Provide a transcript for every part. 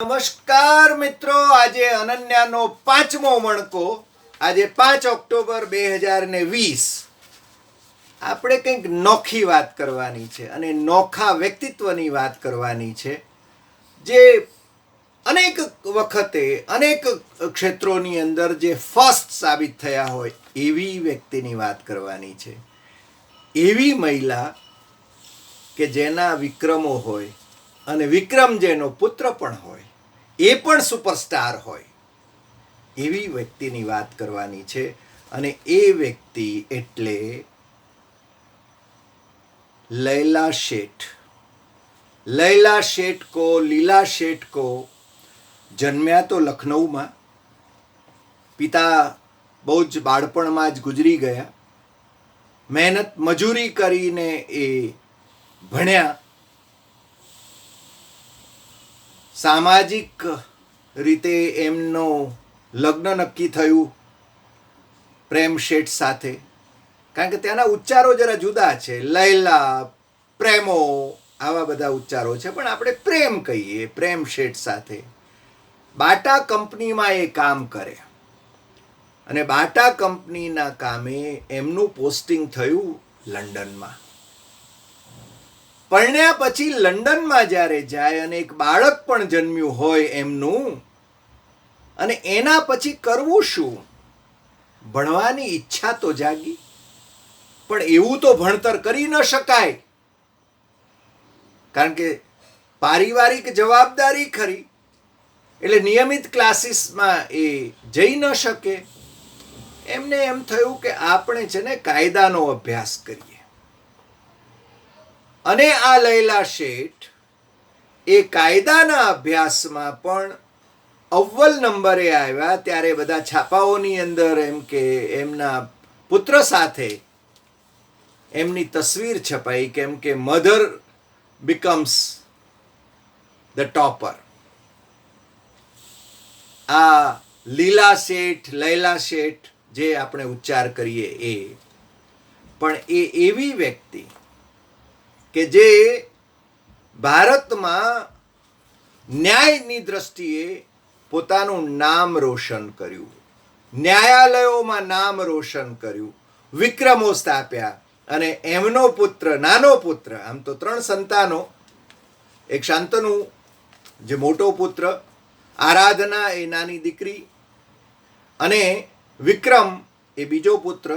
નમસ્કાર મિત્રો, આજે અનન્યાનો 5મો મણકો. આજે 5 ઓક્ટોબર 2020. આપણે કંઈક નોખી વાત કરવાની છે અને નોખા વ્યક્તિત્વની વાત કરવાની છે, જે અનેક વખતે અનેક ક્ષેત્રોની અંદર જે ફર્સ્ટ સાબિત થયા હોય એવી વ્યક્તિની વાત કરવાની છે. એવી મહિલા કે જેના વિક્રમો હોય અને વિક્રમ જેનો પુત્ર પણ હોય, એ પણ સુપરસ્ટાર હોય, એવી વ્યક્તિની વાત કરવાની છે. અને એ વ્યક્તિ એટલે લૈલા શેઠ. લૈલા શેઠ કો, લીલા શેઠ કો. જન્મ્યા તો લખનૌમાં, પિતા બહુ જ બાળપણમાં જ ગુજરી ગયા. મહેનત મજૂરી કરીને એ ભણ્યા. સામાજિક રીતે એમનો લગ્ન નક્કી થયું પ્રેમ શેઠ સાથે, કારણ કે ત્યાંના ઉચ્ચારો જરા જુદા છે. લૈલા, પ્રેમો, આવા બધા ઉચ્ચારો છે, પણ આપણે પ્રેમ કહીએ. પ્રેમ શેઠ સાથે બાટા કંપનીમાં એ કામ કરે અને બાટા કંપનીના કામે એમનું પોસ્ટિંગ થયું લંડનમાં. પરણ્યા પછી લંડનમાં જ્યારે જાય અને એક બાળક પણ જન્મ્યું હોય એમનું, અને એના પછી કરવું શું? ભણવાની ઈચ્છા તો જાગી, પણ એવું તો ભણતર કરી ન શકાય, કારણ કે પારિવારિક જવાબદારી ખરી, એટલે નિયમિત ક્લાસીસમાં એ જઈ ન શકે. એમને એમ થયું કે આપણે છે ને કાયદાનો અભ્યાસ કરીએ. અને આ લૈલા શેઠ એ કાયદાના અભ્યાસમાં પણ અવ્વલ નંબરે આવ્યા. ત્યારે બધા છાપાઓની અંદર એમ કે એમના પુત્ર સાથે એમની તસવીર છપાઈ, કેમ કે મધર બીકમ્સ ધ ટોપર. આ લીલા શેઠ, લૈલા શેઠ જે આપણે ઉચ્ચાર કરીએ એ, પણ એ એવી વ્યક્તિ કે જે ભારતમાં ન્યાયની દ્રષ્ટિએ પોતાનું નામ રોશન કર્યું, ન્યાયાલયોમાં નામ રોશન કર્યું, વિક્રમો સ્થાપ્યા. અને એમનો પુત્ર, નાનો પુત્ર, આમ તો 3 સંતાનો, એક શાંતનુ જે મોટો પુત્ર, આરાધના એ નાની દીકરી, અને વિક્રમ એ બીજો પુત્ર.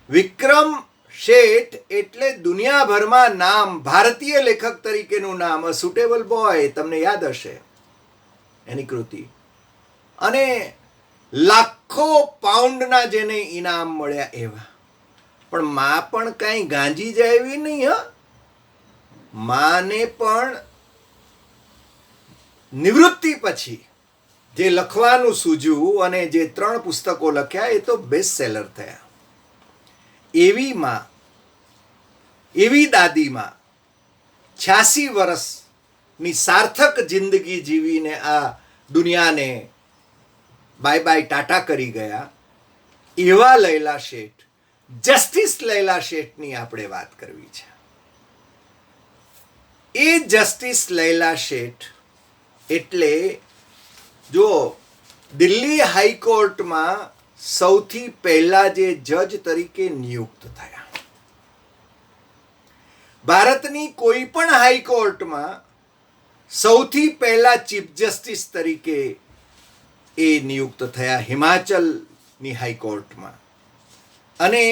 વિક્રમ શેઠ એટલે દુનિયાભરમાં નામ, ભારતીય લેખક તરીકેનું નામ, અ સુટેબલ બોય, તમને યાદ હશે એની કૃતિ. અને લાખો પાઉન્ડના જેને ઇનામ મળ્યા એવા. પણ માં પણ કાંઈ ગાંજી જાય એવી નહીં. માને પણ નિવૃત્તિ પછી જે લખવાનું સૂઝ્યું અને જે 3 પુસ્તકો લખ્યા એ તો બેસ્ટ સેલર થયા. એવી માં, એવી દાદીમાં 86 વર્ષની સાર્થક જિંદગી જીવીને આ દુનિયાને બાય બાય ટાટા કરી ગયા. એવા લૈલા શેઠ, જસ્ટિસ લૈલા શેઠની આપણે વાત કરવી છે. એ જસ્ટિસ લૈલા શેઠ એટલે, જો દિલ્હી હાઈકોર્ટમાં સૌથી પહેલા જે જજ તરીકે નિયુક્ત થયા, ભારતની કોઈ પણ હાઈકોર્ટમાં સૌથી પહેલા ચીફ જસ્ટિસ તરીકે એ નિયુક્ત થયા, હિમાચલની હાઈકોર્ટમાં. અને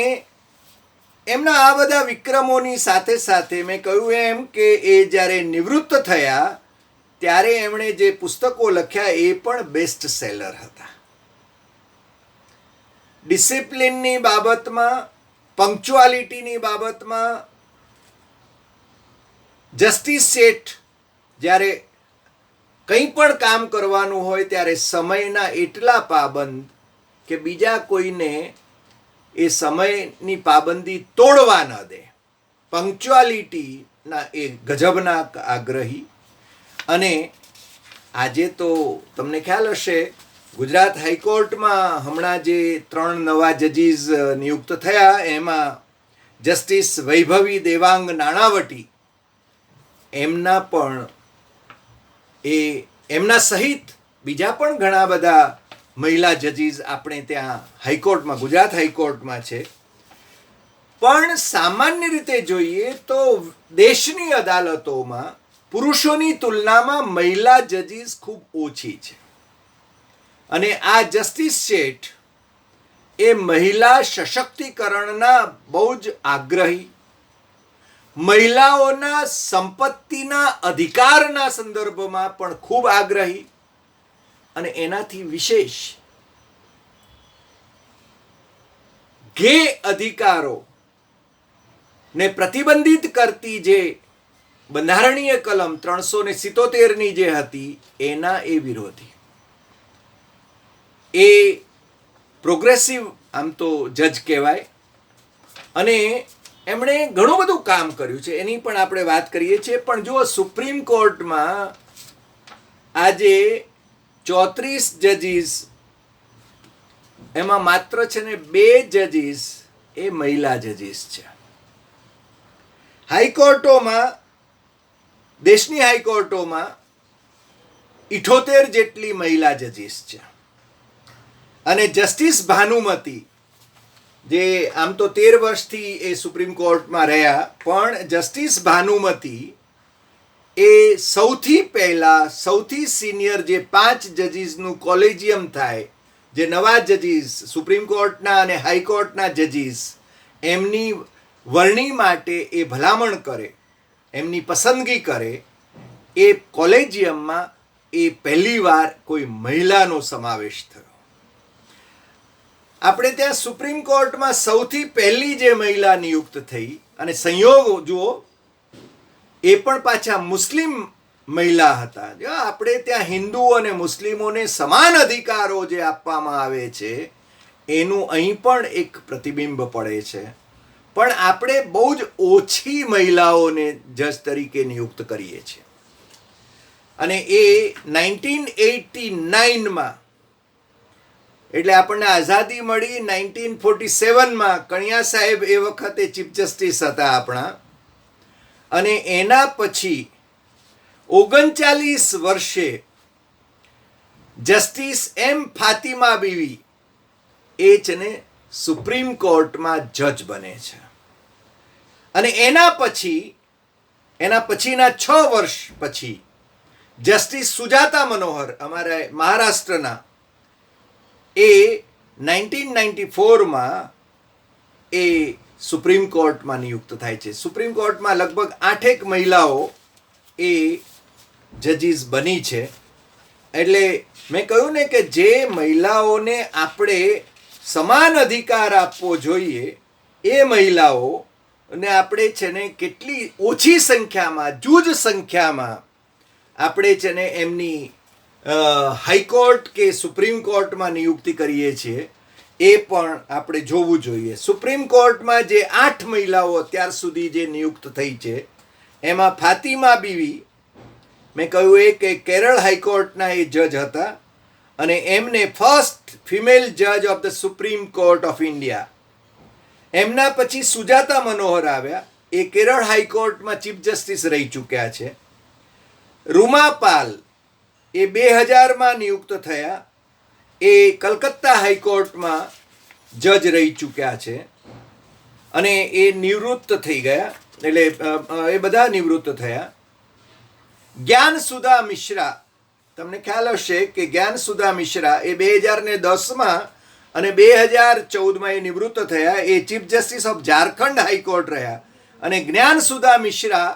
એમના આ બધા વિક્રમોની સાથે સાથે મેં કહ્યું એમ કે એ જ્યારે નિવૃત્ત થયા ત્યારે એમણે જે પુસ્તકો લખ્યા એ પણ બેસ્ટ સેલર હતા. ડિસિપ્લિનની બાબતમાં, પંક્ચ્યુઆલિટીની બાબતમાં જસ્ટિસ શેઠ જ્યારે કંઈ પણ કામ કરવાનું હોય ત્યારે સમયના એટલા પાબંદ કે બીજા કોઈને એ સમયની પાબંદી તોડવા ન દે. પંક્ચ્યુઆલિટીના એ ગજબના આગ્રહી. અને આજે તો તમને ખ્યાલ હશે, ગુજરાત હાઈકોર્ટમાં હમણાં જે 3 નવા જજીસ નિયુક્ત થયા, એમાં જસ્ટિસ વૈભવી દેવાંગ નાણાવટી, એમના પણ એ એમના સહિત બીજા પણ ઘણા બધા મહિલા જજીસ આપણે ત્યાં હાઈકોર્ટમાં, ગુજરાત હાઈકોર્ટમાં છે. પણ સામાન્ય રીતે જોઈએ તો દેશની અદાલતોમાં પુરુષોની તુલનામાં મહિલા જજીસ ખૂબ ઓછી છે. અને આ જસ્ટિસ શેઠ એ મહિલા સશક્તિકરણના બહુ જ આગ્રહી, મહિલાઓના સંપત્તિના અધિકારના સંદર્ભમાં પણ ખૂબ આગ્રહી, અને એનાથી વિશેષ ગે અધિકારો ને પ્રતિબંધિત કરતી જે બંધારણીય કલમ 377ની જે હતી એના એ વિરોધી. એ પ્રોગ્રેસિવ આમ તો જજ કહેવાય, અને એમણે ઘણું બધું કામ કર્યું છે, એની પણ આપણે વાત કરીએ છીએ. પણ જુઓ, સુપ્રીમ કોર્ટમાં આજે 34 જજીસ, એમાં માત્ર છે ને 2 જજીસ એ મહિલા જજીસ છે. હાઈકોર્ટોમાં, દેશની હાઈકોર્ટોમાં 78 જેટલી મહિલા જજીસ છે. અને જસ્ટિસ ભાનુમતી, જે આમ તો 13 વર્ષથી એ સુપ્રીમ કોર્ટમાં રહ્યા, પણ જસ્ટિસ ભાનુમતી એ સૌથી પહેલા, સૌથી સિનિયર જે 5 જજીસનું કોલેજિયમ થાય, જે નવા જજીસ સુપ્રીમ કોર્ટના અને હાઈકોર્ટના જજીસ, એમની વરણી માટે એ ભલામણ કરે, એમની પસંદગી કરે, એ કોલેજિયમમાં એ પહેલીવાર કોઈ મહિલાનો સમાવેશ થયો. આપણે ત્યાં સુપ્રીમ કોર્ટમાં સૌથી પહેલી જે મહિલા નિયુક્ત થઈ, અને સંયોગ જુઓ, એ પણ પાછા મુસ્લિમ મહિલા હતા. આપણે ત્યાં હિન્દુ અને મુસ્લિમોને સમાન અધિકારો જે આપવામાં આવે છે એનું અહીં પણ એક પ્રતિબિંબ પડે છે. પણ આપણે બહુ જ ઓછી મહિલાઓને જજ તરીકે નિયુક્ત કરીએ છીએ. અને એ 1989માં, એટલે આપણને આઝાદી મળી 1947માં, કણિયા સાહેબ એ વખતે ચીફ જસ્ટિસ હતા આપણા, અને એના પછી 39 વર્ષે જસ્ટિસ એમ ફાતિમા બીવી એ છે ને સુપ્રીમ કોર્ટમાં જજ બને છે. અને એના પછીના 6 વર્ષ પછી જસ્ટિસ સુજાતા મનોહર, અમારા મહારાષ્ટ્રના, એ 1994માં એ સુપ્રીમ કોર્ટમાં નિયુક્ત થાય છે. સુપ્રીમ કોર્ટમાં લગભગ 8 મહિલાઓ એ જજીસ બની છે. એટલે મેં કહ્યું ને કે જે મહિલાઓને આપણે સમાન અધિકાર આપવો જોઈએ, એ મહિલાઓને આપણે છે ને કેટલી ઓછી સંખ્યામાં, જૂજ સંખ્યામાં આપણે છે ને એમની હાઈકોર્ટ કે સુપ્રીમ કોર્ટમાં નિયુક્તિ કરીએ છીએ, એ પણ આપણે જોવું જોઈએ. સુપ્રીમ કોર્ટમાં જે 8 મહિલાઓ અત્યાર સુધી જે નિયુક્ત થઈ છે, એમાં ફાતિમા બીવી, મેં કહ્યું એ કે કેરળ હાઈકોર્ટના એ જજ હતા, અને એમને ફર્સ્ટ ફિમેલ જજ of the supreme court of India. એમના પછી સુજાતા મનોહર આવ્યા, એ કેરળ હાઈકોર્ટમાં ચીફ જસ્ટિસ રહી ચૂક્યા છે. રૂમા પાલ એ 2000માં નિયુક્ત થયા, એ કલકત્તા હાઈકોર્ટમાં જજ રહી ચૂક્યા છે, અને એ નિવૃત્ત થઈ ગયા. એટલે એ બધા નિવૃત્ત થયા. જ્ઞાનસુધા મિશ્રા, તમને ખ્યાલ હશે કે જ્ઞાનસુધા મિશ્રા એ 2010માં અને 2014માં એ નિવૃત્ત થયા. એ chief justice of Jharkhand high court રહ્યા. અને જ્ઞાનસુધા મિશ્રા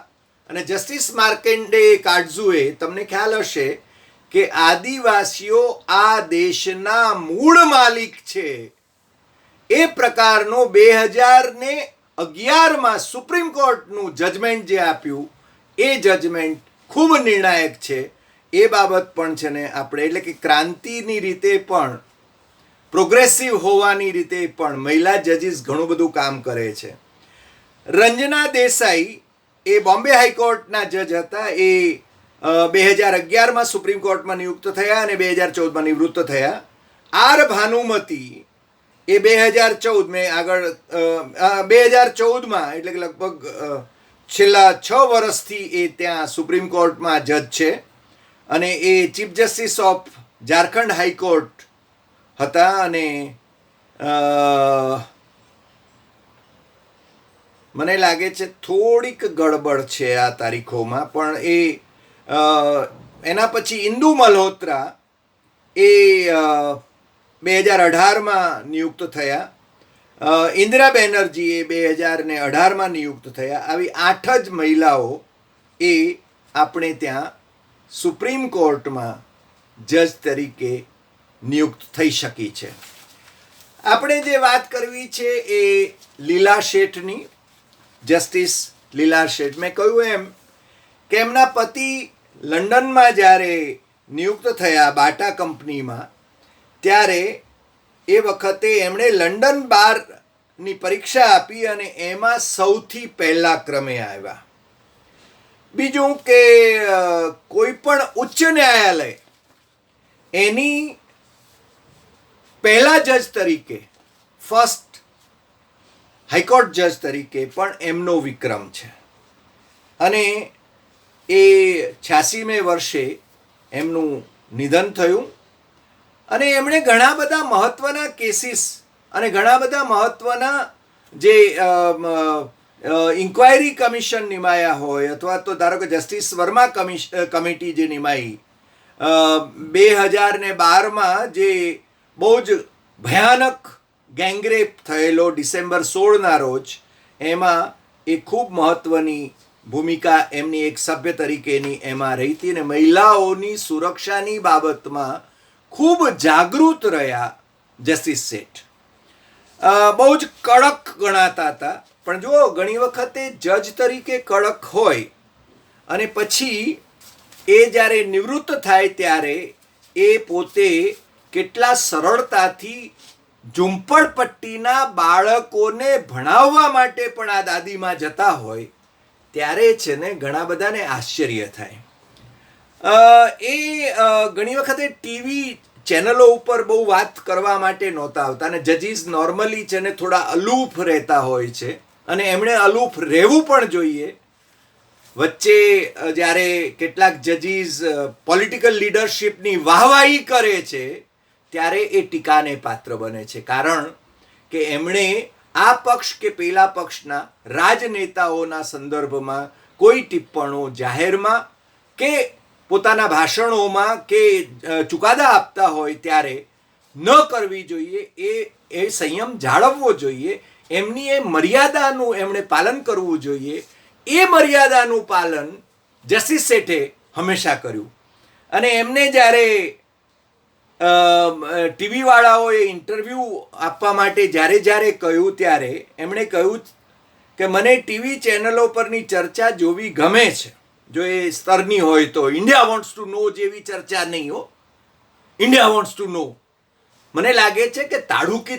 અને જસ્ટિસ માર્કંડે કાટઝુએ, તમને ખ્યાલ હશે કે આદિવાસીઓ આ દેશના મૂળ માલિક છે, એ પ્રકારનો 2011માં સુપ્રીમ કોર્ટનું જજમેન્ટ જે આપ્યું, એ જજમેન્ટ ખૂબ નિર્ણાયક છે. એ બાબત પણ છે ને આપણે, એટલે કે ક્રાંતિની રીતે પણ, પ્રોગ્રેસિવ હોવાની રીતે પણ મહિલા જજીસ ઘણું બધું કામ કરે છે. રંજના દેસાઈ એ બોમ્બે હાઈકોર્ટના જજ હતા. એ 2011માં સુપ્રીમ કોર્ટમાં નિયુક્ત થયા અને 2014માં નિવૃત્ત થયા. આર ભાનુમતી એ 2014, મેં આગળ 2014માં, એટલે કે લગભગ છેલ્લા 6 વર્ષથી એ ત્યાં સુપ્રીમ કોર્ટમાં જજ છે. અને એ chief justice of Jharkhand high court હતા. અને મને લાગે છે થોડીક ગડબડ છે આ તારીખોમાં, પણ એના પછી ઇન્દુ મલ્હોત્રા એ 2018માં નિયુક્ત થયા. ઇન્દિરા બેનર્જી એ 2018માં નિયુક્ત થયા. આવી 8 જ મહિલાઓ એ આપણે ત્યાં સુપ્રીમ કોર્ટમાં જજ તરીકે નિયુક્ત થઈ શકી છે. આપણે જે વાત કરવી છે એ લીલા શેઠની, જસ્ટિસ લીલા શેઠ. મેં કહ્યું એમ કે એમના પતિ લંડનમાં જ્યારે નિયુક્ત થયા બાટા કંપનીમાં, ત્યારે એ વખતે એમણે લંડન બારની પરીક્ષા આપી અને એમાં સૌથી પહેલા ક્રમે આવ્યા. બીજું કે કોઈ પણ ઉચ્ચ ન્યાયાલય એની પહેલા જજ તરીકે, ફર્સ્ટ હાઈકોર્ટ જજ તરીકે પણ એમનો વિક્રમ છે. અને એ 86મે વર્ષે એમનું નિધન થયું. અને એમણે ઘણા બધા મહત્ત્વના કેસીસ અને ઘણા બધા મહત્ત્વના જે ઇન્ક્વાયરી કમિશન નિમાયા હોય, અથવા તો ધારો કે જસ્ટિસ વર્મા કમિટી જે નિમાઈ 2012માં જે બહુ જ ભયાનક ગેંગરેપ થયેલો ડિસેમ્બર 16ના રોજ, એમાં એ ખૂબ મહત્ત્વની ભૂમિકા એમની એક સભ્ય તરીકેની એમાં રહી હતી. અને મહિલાઓની સુરક્ષાની બાબતમાં ખૂબ જાગૃત રહ્યા જસ્ટિસ શેઠ. બહુ જ કડક ગણાતા હતા. પણ જો ઘણી વખતે જજ તરીકે કડક હોય અને પછી એ જ્યારે નિવૃત્ત થાય ત્યારે એ પોતે કેટલા સરળતાથી ઝૂંપડપટ્ટીના બાળકોને ભણાવવા માટે પણ આ દાદીમાં જતા હોય, ત્યારે છે ને ઘણા બધાને આશ્ચર્ય થાય. એ ઘણી વખતે ટીવી ચેનલો ઉપર બહુ વાત કરવા માટે નહોતા આવતા. અને જજીસ નોર્મલી છે ને થોડા અલૂફ રહેતા હોય છે, અને એમણે અલૂફ રહેવું પણ જોઈએ. વચ્ચે જ્યારે કેટલાક જજીસ પોલિટિકલ લીડરશિપની વાહવાહી કરે છે, ત્યારે એ ટીકાને પાત્ર બને છે. કારણ કે એમણે આ પક્ષ કે પેલા પક્ષના રાજનેતાઓના સંદર્ભમાં કોઈ ટિપ્પણો જાહેરમાં કે પોતાના ભાષણોમાં કે ચુકાદા આપતા હોય ત્યારે ન કરવી જોઈએ. એ સંયમ જાળવવો જોઈએ. એમની એ મર્યાદાનું એમણે પાલન કરવું જોઈએ. એ મર્યાદાનું પાલન જસ્ટિસ શેઠે હંમેશા કર્યું. અને એમને જ્યારે ટીવીવાળાઓએ ઇન્ટરવ્યૂ આપવા માટે જ્યારે કહ્યું, ત્યારે એમણે કહ્યું કે મને ટીવી ચેનલો પરની ચર્ચા જોવી ગમે છે, જો એ સ્તરની હોય તો. ઇન્ડિયા વોન્ટ્સ ટુ નો જેવી ચર્ચા નહીં હો. ઇન્ડિયા વોન્ટ્સ ટુ નો. મને લાગે છે કે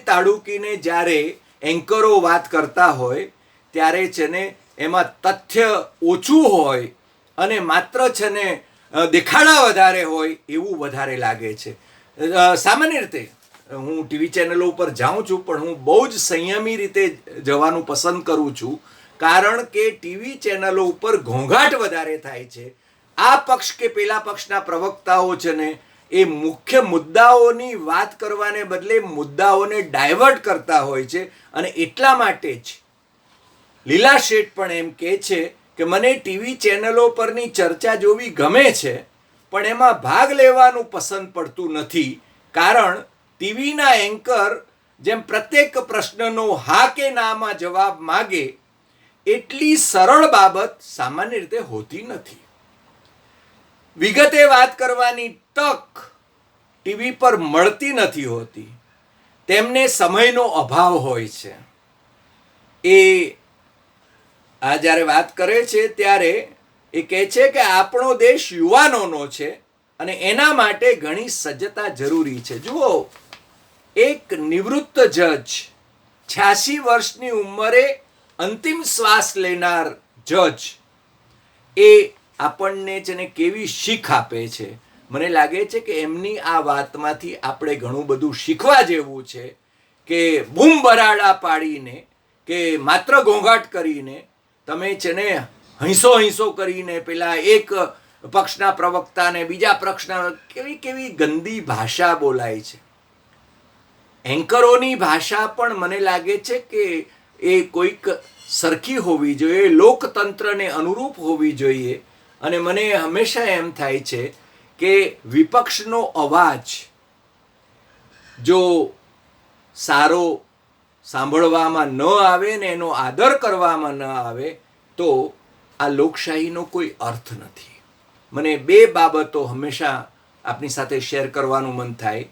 તાડુકીને જ્યારે એન્કરો વાત કરતા હોય ત્યારે છે ને એમાં તથ્ય ઓછું હોય અને માત્ર છે ને દેખાડા વધારે હોય એવું વધારે લાગે છે. સામાન્ય રીતે હું ટીવી ચેનલો ઉપર જાઉં છું, પણ હું બહુ જ સંયમી રીતે જવાનું પસંદ કરું છું. કારણ કે ટીવી ચેનલો ઉપર ઘોંઘાટ વધારે થાય છે. આ પક્ષ કે પેલા પક્ષના પ્રવક્તાઓ છે ને એ મુખ્ય મુદ્દાઓની વાત કરવાને બદલે મુદ્દાઓને ડાયવર્ટ કરતા હોય છે. અને એટલા માટે જ લીલા શેઠ પણ એમ કહે છે કે મને ટીવી ચેનલો પરની ચર્ચા જોવી ગમે છે, પણ એમાં ભાગ લેવાનું પસંદ પડતું નથી. કારણ ટીવીના એન્કર જેમ પ્રત્યેક પ્રશ્નનો હા કે નામાં જવાબ માગે, એટલી સરળ બાબત સામાન્ય રીતે હોતી નથી. વિગતે વાત કરવાની તક ટીવી પર મળતી નથી હોતી. તેમને સમયનો અભાવ હોય છે. એ આ જ્યારે વાત કરે છે ત્યારે એ કહે છે કે આપણો દેશ યુવાનોનો છે અને એના માટે ઘણી સજ્જતા જરૂરી છે. જુઓ, એક નિવૃત્ત જજ, 86 વર્ષની ઉંમરે અંતિમ શ્વાસ લેનાર જજ, એ આપણને છે ને કેવી શીખ આપે છે. મને લાગે છે કે એમની આ વાતમાંથી આપણે ઘણું બધું શીખવા જેવું છે. કે બૂમ બરાડા પાડીને કે માત્ર ઘોંઘાટ કરીને તમે છે ને હૈસો કરીને પેલા એક પક્ષના પ્રવક્તાને બીજા પક્ષના કેવી કેવી ગંદી ભાષા બોલાય છે. એન્કરોની ભાષા પણ મને લાગે છે કે એ કોઈક સરખી હોવી જોઈએ, લોકતંત્રને અનુરૂપ હોવી જોઈએ. અને મને હંમેશા એમ થાય છે કે વિપક્ષનો અવાજ જો સારો સાંભળવામાં ન આવે ને એનો આદર કરવામાં ન આવે તો આ લોકશાહીનો કોઈ અર્થ નથી. મને બે બાબતો હંમેશા આપની સાથે શેર કરવાનું મન થાય.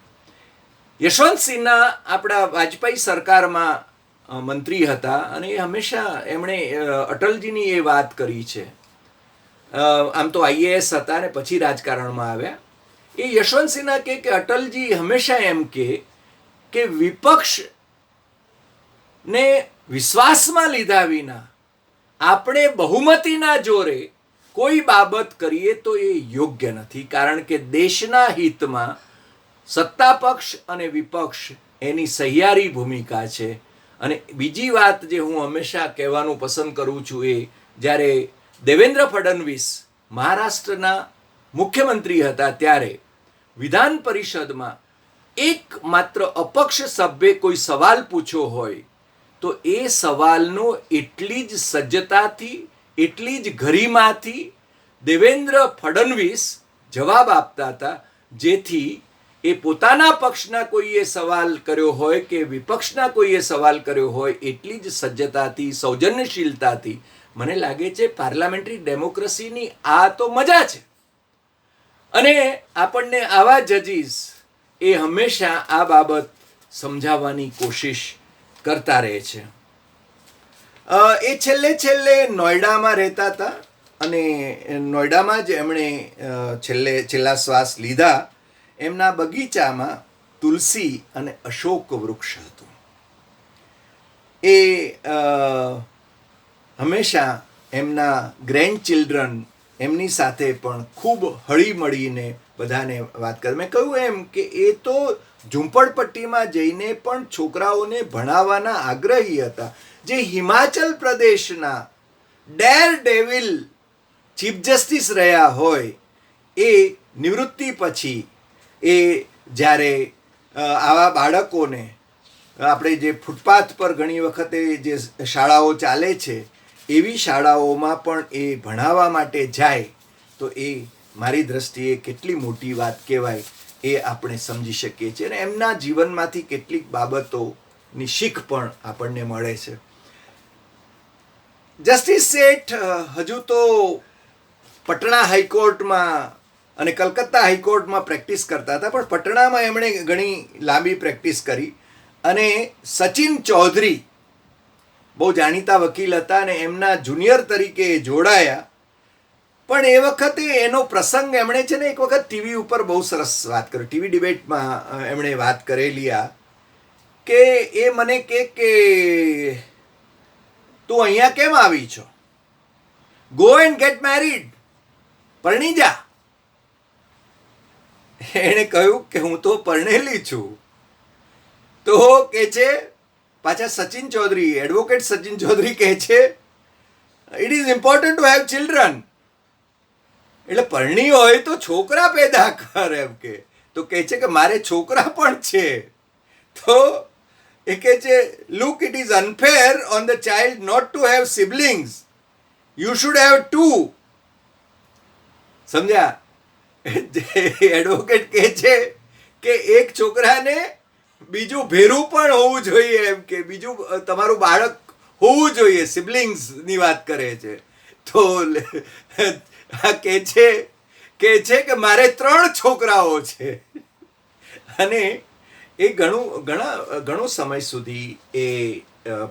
યશવંતસિંહના આપણા વાજપેયી સરકારમાં મંત્રી હતા અને એ હંમેશા એમણે અટલજીની એ વાત કરી છે. આમ તો આઈએએસ હતા અને પછી રાજકારણમાં આવ્યા. એ યશવંતસિંહના કે અટલજી હંમેશા એમ કે વિપક્ષ ને વિશ્વાસમાં લીધા વિના આપણે બહુમતીના જોરે કોઈ બાબત કરીએ તો એ યોગ્ય નથી. કારણ કે દેશના હિતમાં સત્તા પક્ષ અને વિપક્ષ એની સહિયારી ભૂમિકા છે. અને બીજી વાત જે હું હંમેશા કહેવાનું પસંદ કરું છું એ જ્યારે દેવેન્દ્ર ફડણવીસ મહારાષ્ટ્રના મુખ્યમંત્રી હતા ત્યારે વિધાન પરિષદમાં એક માત્ર અપક્ષ સભ્યે કોઈ સવાલ પૂછ્યો હોય તો એ સવાલનો એટલી જ સજ્જતાથી, એટલી જ ગરિમાથી દેવેન્દ્ર ફડણવીસ જવાબ આપતા હતા, જેથી એ પોતાના પક્ષના કોઈએ સવાલ કર્યો હોય કે વિપક્ષના કોઈએ સવાલ કર્યો હોય એટલી જ સજ્જતાથી, સૌજન્યશીલતાથી. મને લાગે છે પાર્લામેન્ટરી ડેમોક્રેસીની આ તો મજા છે. અને આપણને આવા જજીસ એ હંમેશા આ બાબત સમજાવવાની કોશિશ કરતા રહે છે. એ છેલ્લે નોઈડામાં રહેતા હતા અને નોઈડામાં જ એમણે છેલ્લા શ્વાસ લીધા. એમના બગીચામાં તુલસી અને અશોક વૃક્ષ હતું. એ હંમેશા એમના ગ્રેન્ડ ચિલ્ડ્રન એમની સાથે પણ ખૂબ હળીમળીને બધાને વાત કરે. મેં કહ્યું એમ કે એ તો ઝૂંપડપટ્ટીમાં જઈને પણ છોકરાઓને ભણાવવાના આગ્રહી હતા. જે હિમાચલ પ્રદેશના ડેર ડેવિલ ચીફ જસ્ટિસ રહ્યા હોય એ નિવૃત્તિ પછી એ જ્યારે આવા બાળકોને આપણે જે ફૂટપાથ પર ઘણી વખતે જે શાળાઓ ચાલે છે એવી શાળાઓમાં પણ એ ભણાવવા માટે જાય તો એ મારી દ્રષ્ટિએ કેટલી મોટી વાત કહેવાય એ આપણે સમજી શકીએ છીએ. અને એમના જીવનમાંથી કેટલીક બાબતોની શીખ પણ આપણને મળે છે. જસ્ટિસ શેઠ હજુ તો પટણા હાઈકોર્ટમાં અને કલકત્તા હાઈકોર્ટમાં પ્રેક્ટિસ કરતા હતા, પણ પટણામાં એમણે ઘણી લાંબી પ્રેક્ટિસ કરી. અને સચિન ચૌધરી બહુ જાણીતા વકીલ હતા અને એમના જુનિયર તરીકે જોડાયા. પણ એ વખતે એનો પ્રસંગ એમણે છે ને એક વખત ટીવી ઉપર બહુ સરસ વાત કરી, ટીવી ડિબેટમાં એમણે વાત કરેલી આ કે એ મને કે તું અહીંયા કેમ આવી છો? ગો એન્ડ ગેટ મેરીડ, પરણી જા. એણે કહ્યું કે હું તો પરણેલી છું. તો કે છે પાછા સચિન ચૌધરી, એડવોકેટ સચિન ચૌધરી કહે છે it is important to have children. એટલે પરણી હોય તો છોકરા પેદા કર એમ કે. તો કહે છે કે મારે છોકરા પણ છે. તો એ કહે છે look, it is unfair on the child not to have siblings, you should have two. સમજ્યા? એડવોકેટ કહે છે કે એક છોકરાને બીજું ભેરું પણ હોવું જોઈએ, એમ કે બીજું તમારું બાળક હોવું જોઈએ. સિબલિંગ્સની વાત કરે છે. તો કહે છે કે મારે 3 છોકરાઓ છે. અને એ ઘણો સમય સુધી એ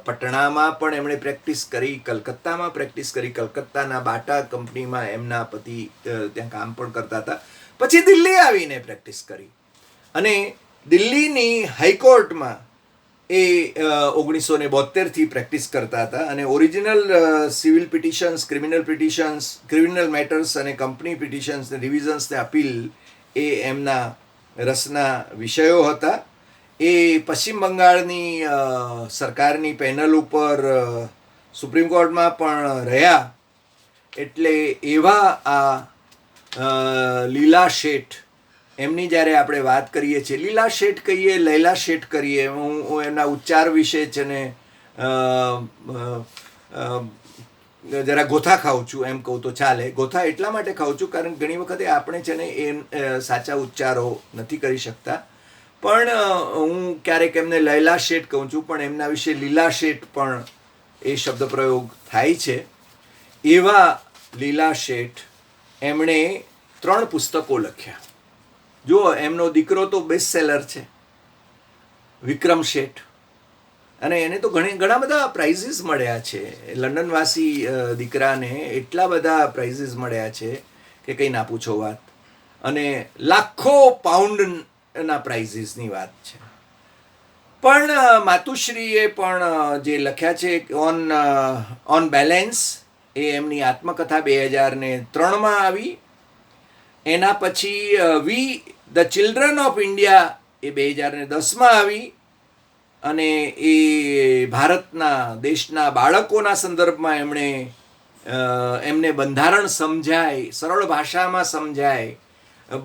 પટણામાં પણ એમણે પ્રેક્ટિસ કરી, કલકત્તામાં પ્રેક્ટિસ કરી. કલકત્તાના બાટા કંપનીમાં એમના પતિ ત્યાં કામ પણ કરતા હતા. પછી દિલ્હી આવીને પ્રેક્ટિસ કરી અને દિલ્હીની હાઈકોર્ટમાં એ 1972થી પ્રેક્ટિસ કરતા હતા. અને original civil petitions, criminal petitions, criminal matters અને કંપની પિટિશન્સ, રિવિઝન્સ ને અપીલ એ એમના રસના વિષયો હતા. એ પશ્ચિમ બંગાળની સરકારની પેનલ ઉપર સુપ્રીમ કોર્ટમાં પણ રહ્યા. એટલે એવા આ લીલા શેઠ એમની જ્યારે આપણે વાત કરીએ છીએ, લીલા શેઠ કહીએ, લૈલા શેઠ કરીએ, હું એમના ઉચ્ચાર વિશે છે ને જરા ગોથા ખાઉં છું એમ કહું તો ચાલે. ગોથા એટલા માટે ખાઉં છું કારણ ઘણી વખતે આપણે છે ને એ સાચા ઉચ્ચારો નથી કરી શકતા. પણ હું ક્યારેક એમને લૈલા શેઠ કહું છું, પણ એમના વિશે લીલા શેઠ પણ એ શબ્દ પ્રયોગ થાય છે. એવા લીલા શેઠ એમણે 3 પુસ્તકો લખ્યા. જુઓ, એમનો દીકરો તો બેસ્ટ સેલર છે, વિક્રમ શેઠ, અને એને તો ઘણા બધા પ્રાઇઝીસ મળ્યા છે. લંડનવાસી દીકરાને એટલા બધા પ્રાઇઝીસ મળ્યા છે કે કંઈ ના પૂછો વાત, અને લાખો પાઉન્ડના પ્રાઇઝીસની વાત છે. પણ માતુશ્રીએ પણ જે લખ્યા છે ઓન બેલેન્સ, એ એમની આત્મકથા 2003માં આવી. એના પછી ધ ચિલ્ડ્રન ઓફ ઇન્ડિયા એ 2010માં આવી, અને એ ભારતના દેશના બાળકોના સંદર્ભમાં એમને બંધારણ સમજાય, સરળ ભાષામાં સમજાય,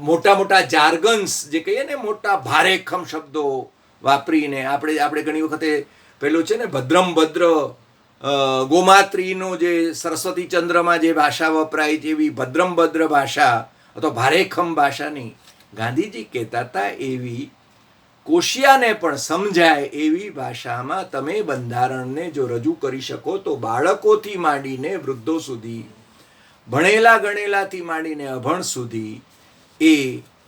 મોટા મોટા જાર્ગન્સ જે કહીએ ને, મોટા ભારેખમ શબ્દો વાપરીને આપણે ઘણી વખતે પેલું છે ને ભદ્રમ ભદ્ર ગોમાત્રીનું જે સરસ્વતી ચંદ્રમાં જે ભાષા વપરાય છે એવી ભદ્રમ ભદ્ર ભાષા અથવા ભારેખમ ભાષા નહીં, ગાંધીજી કહેતા હતા એવી કોશિયાને પણ સમજાય એવી ભાષામાં તમે બંધારણને જો રજૂ કરી શકો તો બાળકોથી માંડીને વૃદ્ધો સુધી, ભણેલા ગણેલાથી માંડીને અભણ સુધી એ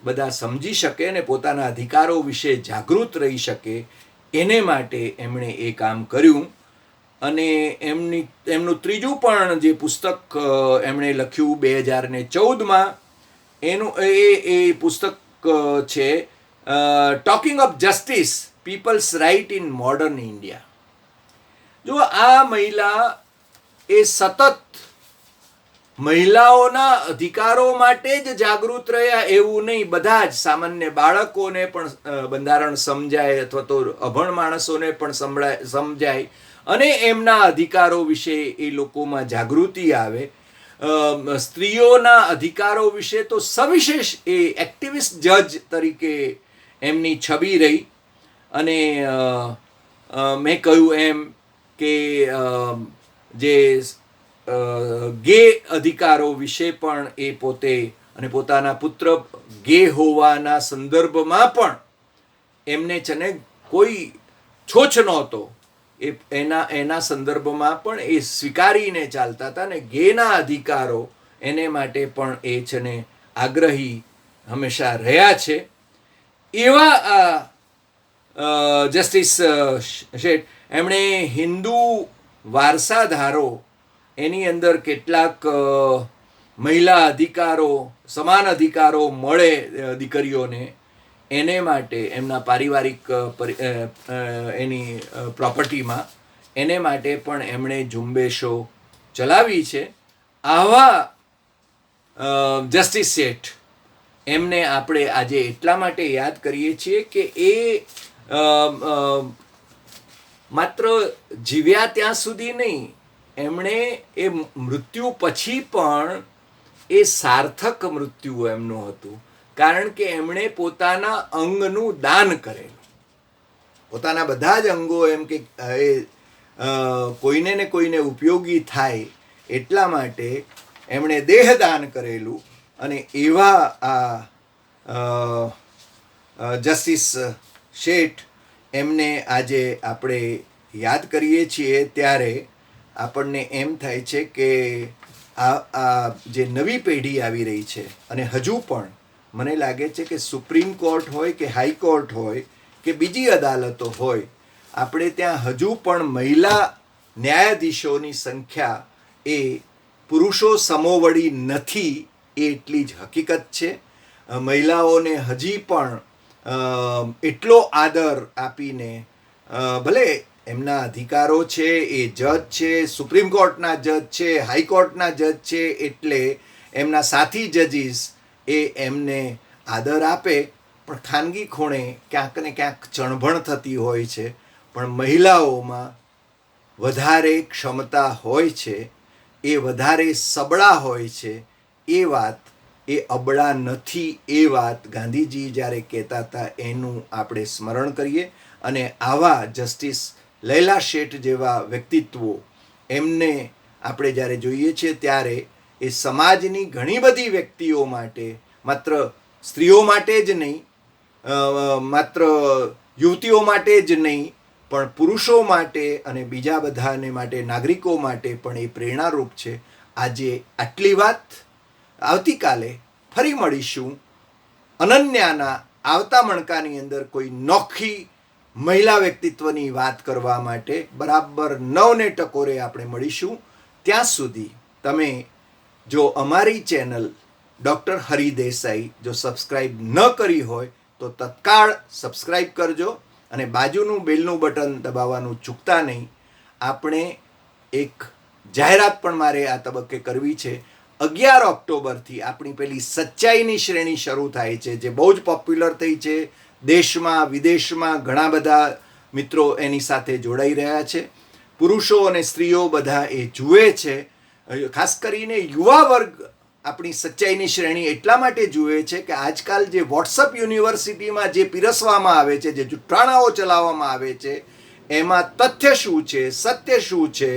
બધા સમજી શકે અને પોતાના અધિકારો વિશે જાગૃત રહી શકે. એને માટે એમણે એ કામ કર્યું. અને એમનું ત્રીજું પણ જે પુસ્તક એમણે લખ્યું 2014માં, એનું એ પુસ્તક છે talking of justice, people's right in modern India. જો આ મહિલા એ સતત મહિલાઓના અધિકારો માટે જ જાગૃત રહ્યા એવું નહીં, બધા જ સામાન્ય બાળકોને પણ બંધારણ સમજાય અથવા તો અભણ માણસોને પણ સમજાય અને એમના અધિકારો વિશે એ લોકોમાં જાગૃતિ આવે. સ્ત્રીઓના અધિકારો વિશે તો સવિશેષ એ એક્ટિવિસ્ટ જજ તરીકે એમની છબી રહી. અને મેં કહ્યું એમ કે જે ગે અધિકારો વિશે પણ એ પોતે અને પોતાના પુત્ર ગે હોવાના સંદર્ભમાં પણ એમને છે ને કોઈ છોછ નહોતો. એના સંદર્ભમાં પણ એ સ્વીકારીને ચાલતા હતા ને ગેના અધિકારો એને માટે પણ એ છે ને આગ્રહી હંમેશા રહ્યા છે. એવા જસ્ટિસ શેઠ, એમણે હિન્દુ વારસાધારો એની અંદર કેટલાક મહિલા અધિકારો, સમાન અધિકારો મળે દીકરીઓને, એને માટે એમના પારિવારિક એની પ્રોપર્ટીમાં એને માટે પણ એમણે ઝુંબેશો ચલાવી છે. આવા જસ્ટિસ શેઠ એમને આપણે આજે એટલા માટે યાદ કરીએ છીએ કે એ માત્ર જીવ્યા ત્યાં સુધી નહીં, એમણે એ મૃત્યુ પછી પણ એ સાર્થક મૃત્યુ એમનું હતું, કારણ કે એમણે પોતાના અંગનું દાન કરેલું. પોતાના બધા જ અંગો એમ કે કોઈને ને કોઈને ઉપયોગી થાય એટલા માટે એમણે દેહદાન કરેલું. અને એવા આ જસ્ટિસ શેઠ એમને આજે આપણે યાદ કરીએ છીએ ત્યારે આપણને એમ થાય છે કે આ જે નવી પેઢી આવી રહી છે, અને હજુ પણ મને લાગે છે કે સુપ્રીમ કોર્ટ હોય કે હાઈકોર્ટ હોય કે બીજી અદાલતો હોય, આપણે ત્યાં હજુ પણ મહિલા ન્યાયાધીશોની સંખ્યા એ પુરુષો સમોવડી નથી, એ એટલી જ હકીકત છે. મહિલાઓને હજી પણ એટલો આદર આપીને, ભલે એમના અધિકારો છે, એ જજ છે, સુપ્રીમ કોર્ટના જજ છે, હાઈકોર્ટના જજ છે, એટલે એમના સાથી જજીસ એ એમને આદર આપે, પણ ખાનગી ખૂણે ક્યાંક ને ક્યાંક ચણભણ થતી હોય છે. પણ મહિલાઓમાં વધારે ક્ષમતા હોય છે, એ વધારે સબળા હોય છે, એ વાત એ અબળા નથી એ વાત ગાંધીજી જ્યારે કહેતા હતા એનું આપણે સ્મરણ કરીએ અને આવા જસ્ટિસ લૈલા શેઠ જેવા વ્યક્તિત્વો એમને આપણે જ્યારે જોઈએ છીએ ત્યારે એ સમાજની ઘણી બધી વ્યક્તિઓ માટે, માત્ર સ્ત્રીઓ માટે જ નહીં, માત્ર યુવતીઓ માટે જ નહીં, પણ પુરુષો માટે અને બીજા બધાને માટે, નાગરિકો માટે પણ એ પ્રેરણારૂપ છે. આજે આટલી વાત. આવતીકાલે ફરી મળીશું અનન્યાના આવતા મણકાની અંદર કોઈ નોખી મહિલા વ્યક્તિત્વની વાત કરવા માટે. બરાબર 9 ટકોરે આપણે મળીશું. ત્યાં સુધી તમે જો અમારી ચેનલ ડૉક્ટર હરિ દેસાઈ જો સબસ્ક્રાઈબ ન કરી હોય તો તત્કાળ સબસ્ક્રાઈબ કરજો અને બાજુનું બેલનું બટન દબાવવાનું ચૂકતા નહીં. આપણે એક જાહેરાત પણ મારે આ તબક્કે કરવી છે. 11 ઓક્ટોબરથી આપણી પેલી સચ્ચાઈની શ્રેણી શરૂ થાય છે, જે બહુ જ પોપ્યુલર થઈ છે. દેશમાં વિદેશમાં ઘણા બધા મિત્રો એની સાથે જોડાઈ રહ્યા છે. પુરુષો અને સ્ત્રીઓ બધા એ જુએ છે. ખાસ કરીને યુવા વર્ગ આપણી સચ્ચાઈની શ્રેણી એટલા માટે જુએ છે કે આજકાલ જે વોટ્સઅપ યુનિવર્સિટીમાં જે પીરસવામાં આવે છે, જે જુઠ્ઠાણાઓ ચલાવવામાં આવે છે, એમાં તથ્ય શું છે, સત્ય શું છે,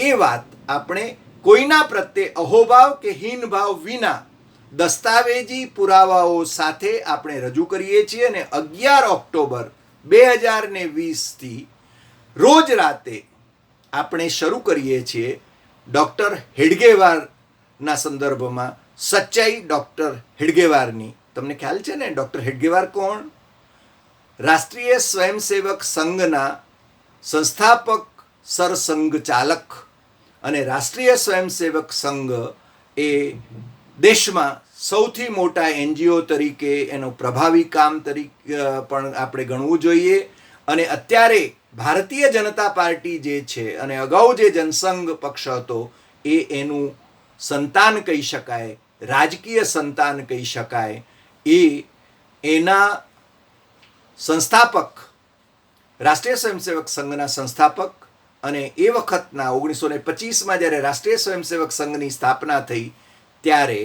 એ વાત આપણે કોઈના પ્રત્યે અહોભાવ કે હીનભાવ વિના દસ્તાવેજી પુરાવાઓ સાથે આપણે રજૂ કરીએ છીએ. અને 11 ઓક્ટોબર 2020થી રોજ રાતે આપણે શરૂ કરીએ છીએ ડૉક્ટર હેડગેવારના સંદર્ભમાં સચ્ચાઈ ડૉક્ટર હેડગેવારની. તમને ખ્યાલ છે ને ડૉક્ટર હેડગેવાર કોણ? રાષ્ટ્રીય સ્વયંસેવક સંઘના સંસ્થાપક સરસંઘ ચાલક અને રાષ્ટ્રીય સ્વયંસેવક સંઘ એ દેશમાં સૌથી મોટા NGO તરીકે એનું પ્રભાવી કામ તરીકે પણ આપણે ગણવું જોઈએ. અને અત્યારે ભારતીય જનતા પાર્ટી જે છે અને અગાઉ જે જનસંઘ પક્ષ હતો એ એનું સંતાન કહી શકાય, રાજકીય સંતાન કહી શકાય. એના સંસ્થાપક, રાષ્ટ્રીય સ્વયંસેવક સંઘના સંસ્થાપક અને એ વખતના 1925માં જ્યારે રાષ્ટ્રીય સ્વયંસેવક સંઘની સ્થાપના થઈ ત્યારે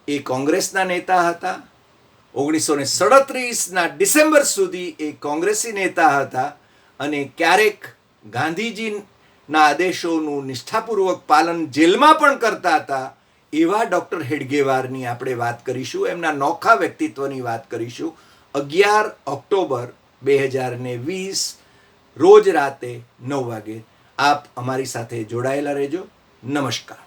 એ કોંગ્રેસના નેતા હતા. 1937ના ડિસેમ્બર સુધી એ કોંગ્રેસી નેતા હતા અને ક્યારેક ગાંધીજીના આદેશોનું નિષ્ઠાપૂર્વક પાલન જેલમાં પણ કરતા હતા. એવા ડૉક્ટર હેડગેવારની આપણે વાત કરીશું, એમના નોખા વ્યક્તિત્વની વાત કરીશું. 11 ઓક્ટોબર 2020 રોજ રાતે 9 વાગે આપ અમારી સાથે જોડાયેલા રહેજો. નમસ્કાર.